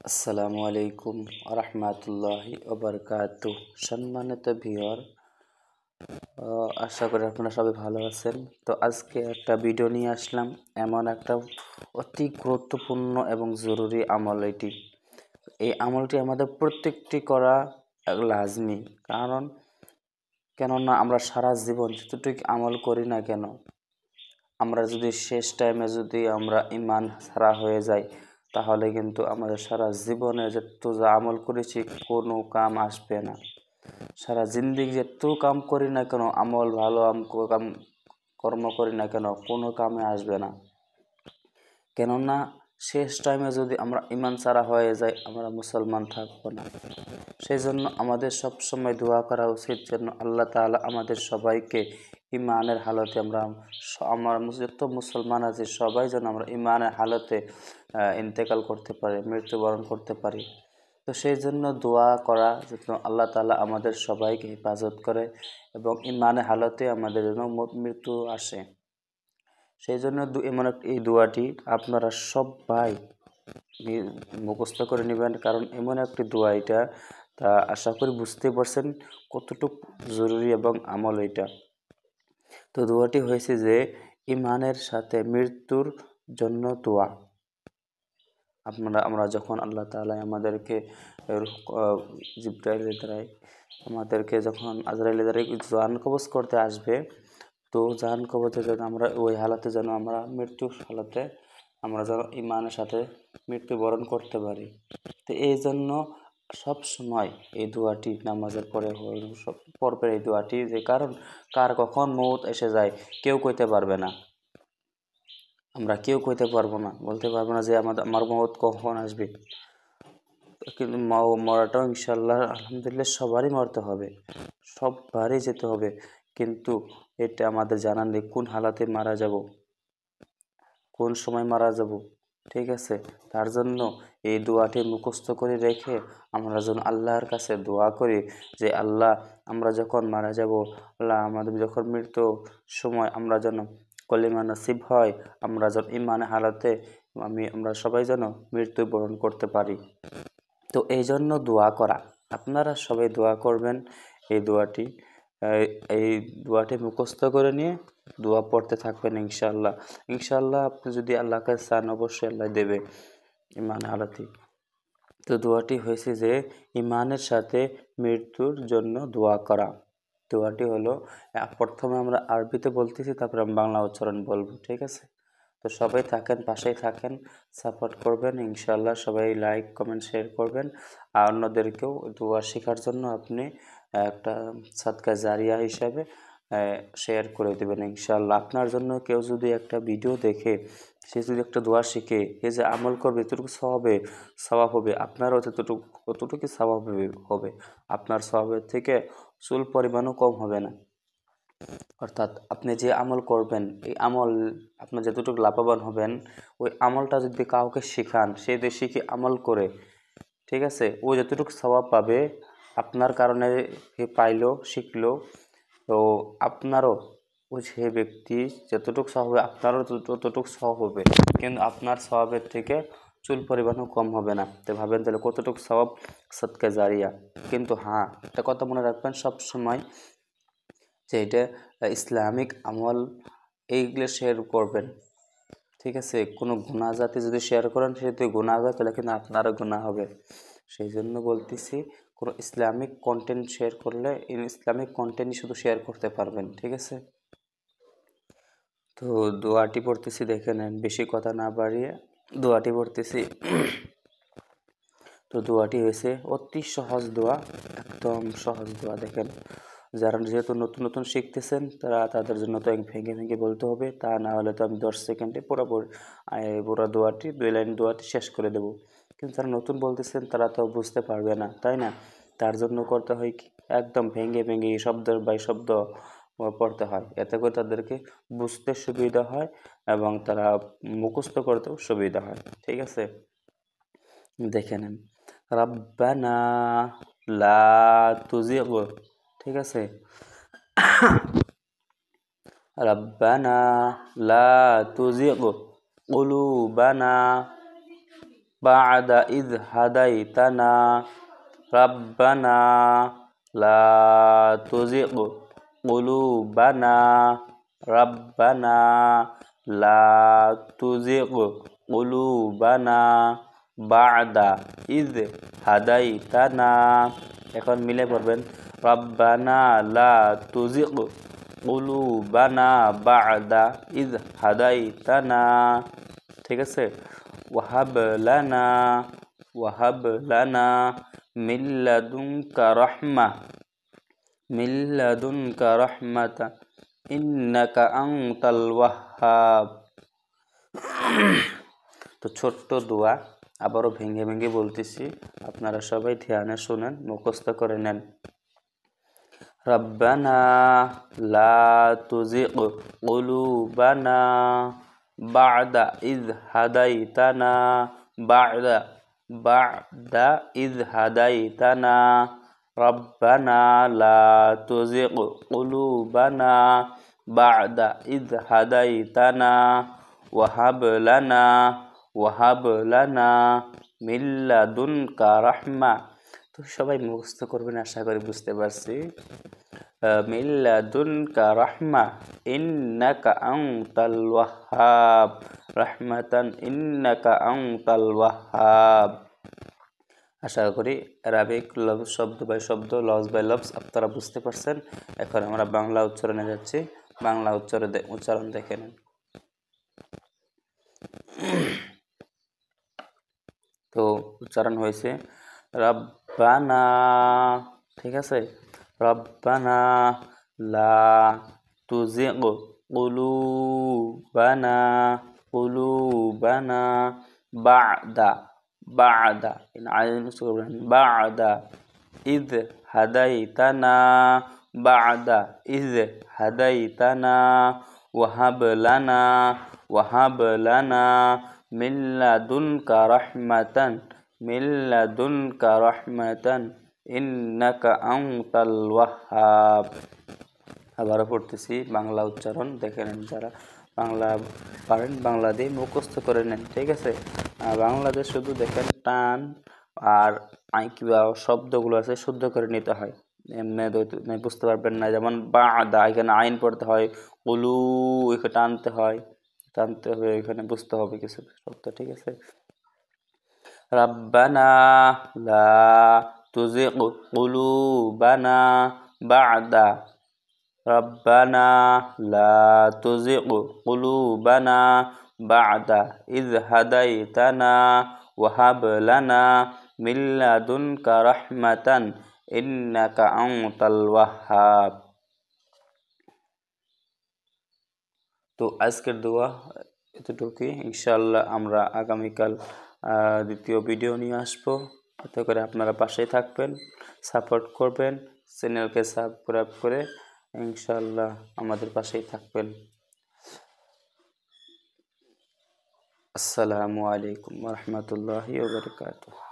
আসসালামু আলাইকুম রহমতুল্লাহি ওবরকাতু। সম্মানিত ভিউয়ার, আশা করি আপনারা সবাই ভালো আছেন। তো আজকে একটা ভিডিও নিয়ে আসলাম, এমন একটা অতি গুরুত্বপূর্ণ এবং জরুরি আমল এটি। এই আমলটি আমাদের প্রত্যেকটি করা লাজমি, কেননা আমরা সারা জীবন যতটুকু আমল করি না কেন, আমরা যদি শেষ টাইমে যদি আমরা ইমান ছাড়া হয়ে যাই, তাহলে কিন্তু আমাদের সারা জীবনে যত যা আমল করেছি কোনো কাম আসবে না। সারা জিন্দেগি যত কাম করি না কেন, আমল ভালো কাম কর্ম করি না কেন, কোনো কামে আসবে না। কেননা শেষ টাইমে যদি আমরা ইমান ছাড়া হয়ে যাই, আমরা মুসলমান থাকবো না। সেই জন্য আমাদের সব সময় দোয়া করা উচিত যেন আল্লাহ তাআলা আমাদের সবাইকে ইমানের হালতে আমার যত মুসলমান আছে সবাই যেন আমরা ইমানের হালতে ইন্তেকাল করতে পারি, মৃত্যুবরণ করতে পারি। তো সেই জন্য দোয়া করা যেন আল্লাহ তাআলা আমাদের সবাইকে হেফাজত করে এবং ইমানের হালতে আমাদের যেন মৃত্যু আসে। সেই জন্য এই দোয়াটি আপনারা সবাই মুখস্থ করে নেবেন, কারণ এমন একটি দোয়া এটা, তা আশা করি বুঝতে পারছেন কতটুকু জরুরি এবং আমল এটা। তো দোয়াটি হয়েছে যে ইমানের সাথে মৃত্যুর জন্য দোয়া। আমরা যখন আল্লাহ তাআলা আমাদেরকে জিবরাইলের দ্বারাই আমাদেরকে যখন আজরাইলের দ্বারাই জান কবজ করতে আসবে, তো জান কবজে যেন আমরা ওই হালাতে যেন আমরা মৃত্যুর হালাতে আমরা যেন ইমানের সাথে মৃত্যুবরণ করতে পারি। তো এই জন্য সব সময় এই দোয়াটি নামাজের পরে পড়বে এই দোয়াটি, যে কারণ কার কখন মৌত এসে যায় কেউ কইতে পারবে না। আমরা কেউ কইতে পারবো না, বলতে পারবো না যে আমার মৌত কখন আসবে। কিন্তু মরাটাও ইনশাল্লাহ আলহামদুলিল্লাহ সবারই মরতে হবে, সবারই যেতে হবে, কিন্তু এটা আমাদের জানা নেই কোন হালাতে মারা যাব, কোন সময় মারা যাব। ঠিক আছে, তার জন্য এই দোয়াটি মুখস্থ করে রেখে আমরা যেন আল্লাহর কাছে দোয়া করি যে আল্লাহ, আমরা যখন মারা যাব, আল্লাহ আমাদের যখন মৃত্যু সময় আমরা যেন কলিমা নসিব হয়, আমরা যেন ইমান হালাতে আমরা সবাই যেন মৃত্যুবরণ করতে পারি। তো এই জন্য দোয়া করা, আপনারা সবাই দোয়া করবেন। এই দোয়াটি এই দোয়াটি মুখস্থ করে নিয়ে দোয়া পড়তে থাকবেন ইনশাআল্লাহ। ইনশাআল্লাহ আপনি যদি আল্লাহকে চান অবশ্যই আল্লাহ দেবে ইমান হালাতি। তো দোয়াটি হয়েছে যে ইমানের সাথে মৃত্যুর জন্য দোয়া করা। দোয়াটি হলো, প্রথমে আমরা আরবিতে বলতেছি, তারপরে আমি বাংলা উচ্চারণ বলবো। ঠিক আছে, তো সবাই থাকেন, পাশেই থাকেন, সাপোর্ট করবেন ইনশাআল্লাহ। সবাই লাইক কমেন্ট শেয়ার করবেন, আর অন্যদেরকেও দোয়া শেখার জন্য আপনি একটা সাদকা জারিয়া হিসাবে শেয়ার করে দেবেন ইনশাআল্লাহ। আপনার জন্য কেউ যদি একটা ভিডিও দেখে, সে যদি একটা দোয়া শিখে, এ যে আমল করবে এতটুকু সওয়াব হবে, আপনারও ততটুকু সওয়াব হবে। আপনার সওয়াবের থেকে চুল পরিমাণও কম হবে না। অর্থাৎ আপনি যে আমল করবেন, এই আমল আপনার যতটুকু লাভবান হবেন, ওই আমলটা যদি কাউকে শেখান, সে যদি শিখে আমল করে, ঠিক আছে, ও যতটুকু সওয়াব পাবে আপনার কারণে, সে পাইলো শিখলো, তো আপনারও ওই সে ব্যক্তি যতটুকু সওয়াব হবে আপনারও ততটুকু সওয়াব হবে, কিন্তু আপনার সওয়াবের থেকে চুল পরিমাণও কম হবে না। তো ভাবেন তাহলে কতটুকু সওয়াব, সদকা জারিয়া। কিন্তু হ্যাঁ, একটা কথা মনে রাখবেন সব সময়, যে এটা ইসলামিক আমল, এইগুলো শেয়ার করবেন। ঠিক আছে, কোনো গুনাহ জাতি যদি শেয়ার করেন, সে যদি গুনাহ হবে তাহলে কিন্তু আপনারও গুনাহ হবে। সেই জন্য বলতেছি, কোনো ইসলামিক কন্টেন্ট শেয়ার করলে ইসলামিক কন্টেন্টই শুধু শেয়ার করতে পারবেন। ঠিক আছে, তো দোয়াটি পড়তেছি, দেখে নেন, বেশি কথা না বাড়িয়ে দোয়াটি পড়তেছি। তো দোয়াটি হয়েছে অতি সহজ দোয়া, একদম সহজ দোয়া। দেখেন, যারা যেহেতু নতুন নতুন শিখতেছেন, তাদের জন্য তো ভেঙে ভেঙে বলতে হবে, তা না হলে তো আমি 10 সেকেন্ডে পুরো দোয়াটি 2 লাইন দোয়াটি শেষ করে দেব। কিন্তু যারা নতুন বলতেছেন তারা তো বুঝতে পারবে না, তাই না? তার জন্য করতে হয় কি, একদম ভেঙে ভেঙে শব্দ বাই শব্দ পড়তে হয়, এতে করে তাদেরকে বুঝতে সুবিধা হয় এবং তারা মুখস্থ করতেও সুবিধা হয়। ঠিক আছে, দেখে নেন, রাব্বানা লা তুজিগ, ঠিক আছে, রাব্বানা লা তুজিগ কুলুবানা বা'দা ইয হাদাইতানা রাব্বানা লা তুজিগ কুলুবানা রাব্বানা লা তুজিগ কুলুবানা বা'দা ইয হাদাইতানা। এখন মিলে পড়বেন রাব্বানা লা তুজিগ কুলুবানা বা'দা ইয হাদাইতানা। ঠিক আছে। ওয়াহাব লানা মিন লাদুনকা রাহমাতা ইন্নাকা আনতাল ওয়াহ্হাব। তো ছোট্ট দোয়া আবারও ভেঙে ভেঙে বলতেছি, আপনারা সবাই ধ্যানে শুনেন, মুখস্থ করে নেন। রব্বানা লা তুজিগ কুলুবানা বা'দা ইয হাদাইতানা বা'দা ইয হাদাইতানা রব্বানা লা তুজিগ কুলুবানা বা'দা ইয হাদাইতানা ওয়াহাব লানা মিন লাদুনকা রাহমা। তো সবাই মুখস্থ করবেন, আশা করি বুঝতে পারছি। মিন লাদুনকা রাহমা ইন্নাকা আনতাল ওয়াহ্হাব রাহমাতান ইন্নাকা আনতাল ওয়াহ্হাব। আশা করি আরবিক শব্দ বাই শব্দ, লফজ বাই লফজ আপনারা বুঝতে পারছেন। এখন আমরা বাংলা উচ্চারণে যাচ্ছি। বাংলা উচ্চারণ দেখে নেন। তো উচ্চারণ হয়েছে রব্বানা। ঠিক আছে। রব্বানা লা তুজিগ কুলুবানা বা'দা ইয হাদাইতানা ওয়াহাব লানা মিন লাদুনকা রাহমাতান ইন্নাকা আনতাল ওয়াহ্হাব। আবারও পড়তেছি, বাংলা উচ্চারণ দেখে নেন। যারা বাংলা পারেন বাংলা দিয়ে মুখস্থ করে নেন। ঠিক আছে। বাংলাদেশ শুধু দেখেন টান আর কিবা শব্দগুলো আছে শুদ্ধ করে নিতে হয়, এমনি বুঝতে পারবেন না। যেমন বা'দা, এখানে আইন পড়তে হয়, কুলু এখানে টানতে হবে, এখানে বুঝতে হবে কিছু শব্দ। ঠিক আছে। রাব্বানা লা তুজিগ কুলুবানা বা'দা ইয হাদাইতানা ওয়াহাব লানা মিন লাদুনকা রাহমাতান ইন্নাকা আনতাল ওয়াহ্হাব। তো আজকের দোয়া এতটুকুই। ইনশাআল্লাহ আমরা আগামীকাল দ্বিতীয় ভিডিও নিয়ে আসবো। এতে করে আপনারা পাশেই থাকবেন, সাপোর্ট করবেন, চ্যানেলকে সাবস্ক্রাইব করে ইনশাআল্লাহ আমাদের পাশেই থাকবেন। আসসালামু আলাইকুম ওয়া রাহমাতুল্লাহি ওয়া বারাকাতুহু।